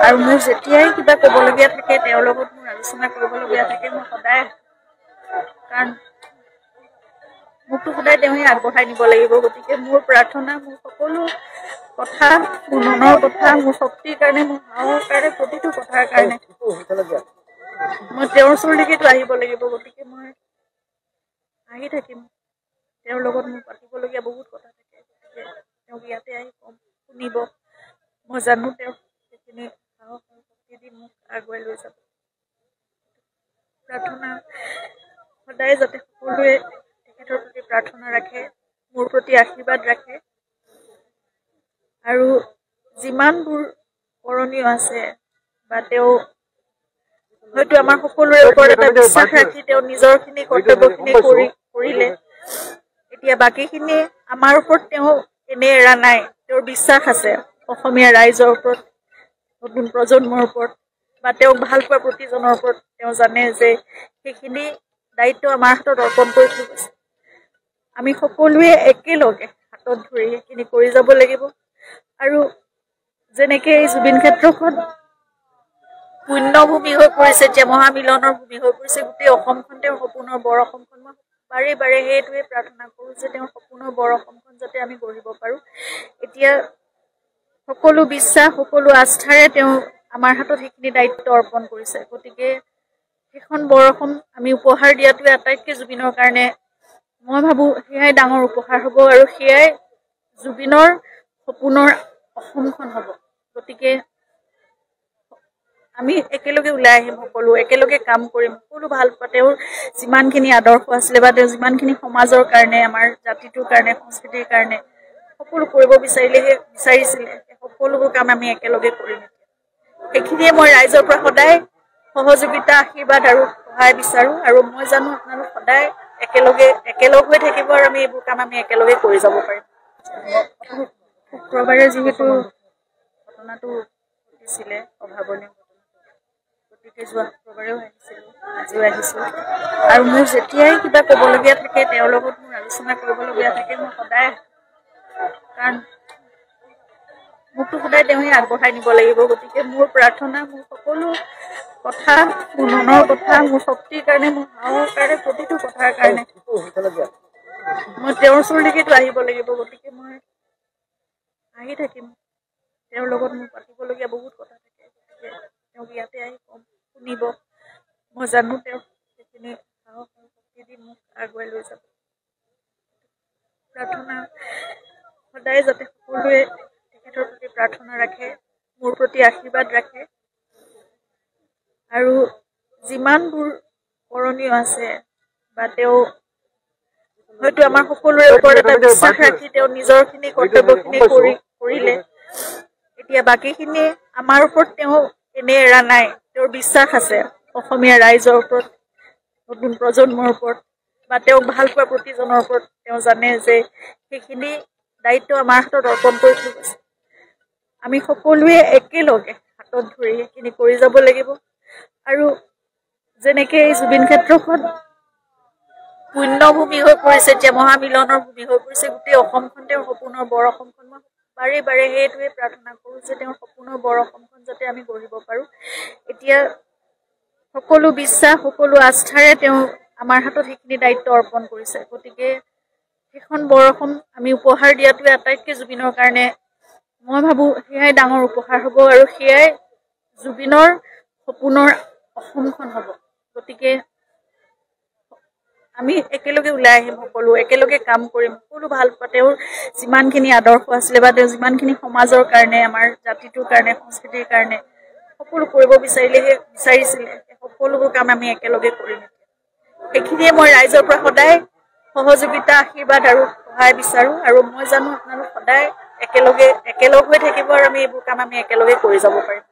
আৰু মোৰ যেতিয়াই কিবা ক'বলগীয়া থাকে তেওঁৰ লগত মোৰ আলোচনা কৰিবলগীয়া থাকে মই সদায় কাৰণ মোকতো সদায় তেওঁহে আগবঢ়াই নিব লাগিব গতিকে মোৰ প্ৰাৰ্থনা মোৰ সকলো কথা মোৰ মনৰ কথা মোৰ শক্তিৰ কাৰণে মোৰ সাহসৰ কাৰণে প্ৰতিটো কথাৰ কাৰণে মই তেওঁৰ ওচৰলৈকেতো আহিব লাগিব গতিকে মই আহি থাকিম তেওঁৰ লগত মোৰ পাতিবলগীয়া বহুত কথা থাকে গতিকে তেওঁক ইয়াতে আহি কম শুনিব মই জানো তেওঁ সেইখিনি সাহস আৰু শক্তি দি মোক আগুৱাই লৈ যাব প্ৰাৰ্থনা সদায় যাতে সকলোৱে তেখেতৰ প্ৰতি প্ৰাৰ্থনা ৰাখে মোৰ প্ৰতি আশীৰ্বাদ ৰাখে আৰু যিমানবোৰ কৰণীয় আছে বা তেওঁ হয়তো আমাৰ সকলোৰে ওপৰত এটা বিশ্বাস ৰাখি তেওঁ নিজৰখিনি কৰ্তব্যখিনি কৰিলে এতিয়া বাকীখিনি আমাৰ ওপৰত তেওঁ এনে এৰা নাই তেওঁৰ বিশ্বাস আছে অসমীয়া ৰাইজৰ ওপৰত নতুন প্ৰজন্মৰ ওপৰত বা তেওঁক ভাল পোৱা প্ৰতিজনৰ ওপৰত তেওঁ জানে যে সেইখিনি দায়িত্ব আমাৰ হাতত অৰ্পণ কৰি থৈ গৈছে আমি সকলোৱে একেলগে হাতত ধৰি সেইখিনি কৰি যাব লাগিব আৰু যেনেকে এই জুবিন ক্ষেত্ৰখন পুণ্যভূমি হৈ পৰিছে এতিয়া মহামিলনৰ ভূমি হৈ পৰিছে গোটেই অসমখন তেওঁৰ সপোনৰ বৰ অসমখন মই বাৰে বাৰে সেইটোৱে প্ৰাৰ্থনা কৰোঁ যে তেওঁৰ সপোনৰ বৰ অসমখন যাতে আমি গঢ়িব পাৰোঁ এতিয়া সকলো বিশ্বাস সকলো আস্থাৰে তেওঁ আমাৰ হাতত সেইখিনি দায়িত্ব অৰ্পণ কৰিছে গতিকে সেইখন বৰ অসম আমি উপহাৰ দিয়াটোৱে আটাইতকৈ জুবিনৰ কাৰণে মই ভাবোঁ সেয়াই ডাঙৰ উপহাৰ হ'ব আৰু সেয়াই জুবিনৰ সপোনৰ অসমখন হ'ব গতিকে আমি একেলগে ওলাই আহিম সকলো একেলগে কাম কৰিম সকলো ভাল পোৱা তেওঁৰ যিমানখিনি আদৰ্শ আছিলে বা তেওঁ যিমানখিনি সমাজৰ কাৰণে আমাৰ জাতিটোৰ কাৰণে সংস্কৃতিৰ কাৰণে সকলো কৰিব বিচাৰিছিলে সকলোবোৰ কাম আমি একেলগে কৰিম এইখিনিয়ে মই ৰাইজৰ পৰা সদায় সহযোগিতা আশীৰ্বাদ আৰু সহায় বিচাৰোঁ আৰু মই জানো আপোনালোক সদায় একেলগ হৈ থাকিব আৰু আমি এইবোৰ কাম আমি একেলগে কৰি যাব পাৰিম শুক্ৰবাৰে যিহেতু ঘটনাটো ঘটিছিলে অভাৱনীয় গতিকে যোৱা শুক্ৰবাৰেও আহিছিলোঁ আজিও আহিছোঁ আৰু মোৰ যেতিয়াই কিবা ক'বলগীয়া থাকে তেওঁৰ লগত মোৰ আলোচনা কৰিবলগীয়া থাকে মই সদায় কাৰণ মোকতো সদায় তেওঁহে আগবঢ়াই নিব লাগিব গতিকে মোৰ প্ৰাৰ্থনা মোৰ সকলো কথা মোৰ মনৰ কথা মোৰ শক্তিৰ কাৰণে মোৰ সাহসৰ কাৰণে প্ৰতিটো কথাৰ কাৰণে মই তেওঁৰ ওচৰলৈকেতো আহিব লাগিব গতিকে মই আহি থাকিম তেওঁৰ লগত মোৰ পাতিবলগীয়া বহুত কথা থাকে গতিকে তেওঁক ইয়াতে আহি কম শুনিব মই জানো তেওঁ সেইখিনি সাহস আৰু শক্তি দি মোক আগুৱাই লৈ যাব প্ৰাৰ্থনা সদায় যাতে সকলোৱে তেখেতৰ প্ৰতি প্ৰাৰ্থনা ৰাখে মোৰ প্ৰতি আশীৰ্বাদ ৰাখে আৰু যিমানবোৰ কৰণীয় আছে বা তেওঁ হয়তো আমাৰ সকলোৰে ওপৰত এটা বিশ্বাস ৰাখি তেওঁ নিজৰখিনি কৰ্তব্যখিনি কৰিলে এতিয়া বাকীখিনি আমাৰ ওপৰত তেওঁ এনে এৰা নাই তেওঁৰ বিশ্বাস আছে অসমীয়া ৰাইজৰ ওপৰত নতুন প্ৰজন্মৰ ওপৰত বা তেওঁক ভাল পোৱা প্ৰতিজনৰ ওপৰত তেওঁ জানে যে সেইখিনি দায়িত্ব আমাৰ হাতত অৰ্পণ কৰি থৈ গৈছে আমি সকলোৱে একেলগে হাতত ধৰি সেইখিনি কৰি যাব লাগিব আৰু যেনেকে এই জুবিন ক্ষেত্ৰখন পুণ্যভূমি হৈ পৰিছে এতিয়া মহামিলনৰ ভূমি হৈ পৰিছে গোটেই অসমখন তেওঁৰ সপোনৰ বৰ অসমখন মই বাৰে বাৰে সেইটোৱে প্ৰাৰ্থনা কৰোঁ যে তেওঁৰ সপোনৰ বৰ অসমখন যাতে আমি গঢ়িব পাৰোঁ এতিয়া সকলো বিশ্বাস সকলো আস্থাৰে তেওঁ আমাৰ হাতত সেইখিনি দায়িত্ব অৰ্পণ কৰিছে গতিকে সেইখন বৰ অসম আমি উপহাৰ দিয়াটোৱে আটাইতকৈ জুবিনৰ কাৰণে মই ভাবোঁ সেয়াই ডাঙৰ উপহাৰ হ'ব আৰু সেয়াই জুবিনৰ সপোনৰ অসমখন হ'ব গতিকে আমি একেলগে ওলাই আহিম সকলো একেলগে কাম কৰিম সকলো ভাল পোৱা তেওঁৰ যিমানখিনি আদৰ্শ আছিলে বা তেওঁ যিমানখিনি সমাজৰ কাৰণে আমাৰ জাতিটোৰ কাৰণে সংস্কৃতিৰ কাৰণে সকলো কৰিব বিচাৰিছিলে সকলোবোৰ কাম আমি একেলগে কৰিম এইখিনিয়ে মই ৰাইজৰ পৰা সদায় সহযোগিতা আশীৰ্বাদ আৰু সহায় বিচাৰোঁ আৰু মই জানো আপোনালোক সদায় একেলগ হৈ থাকিব আৰু আমি এইবোৰ কাম আমি একেলগে কৰি যাব পাৰিম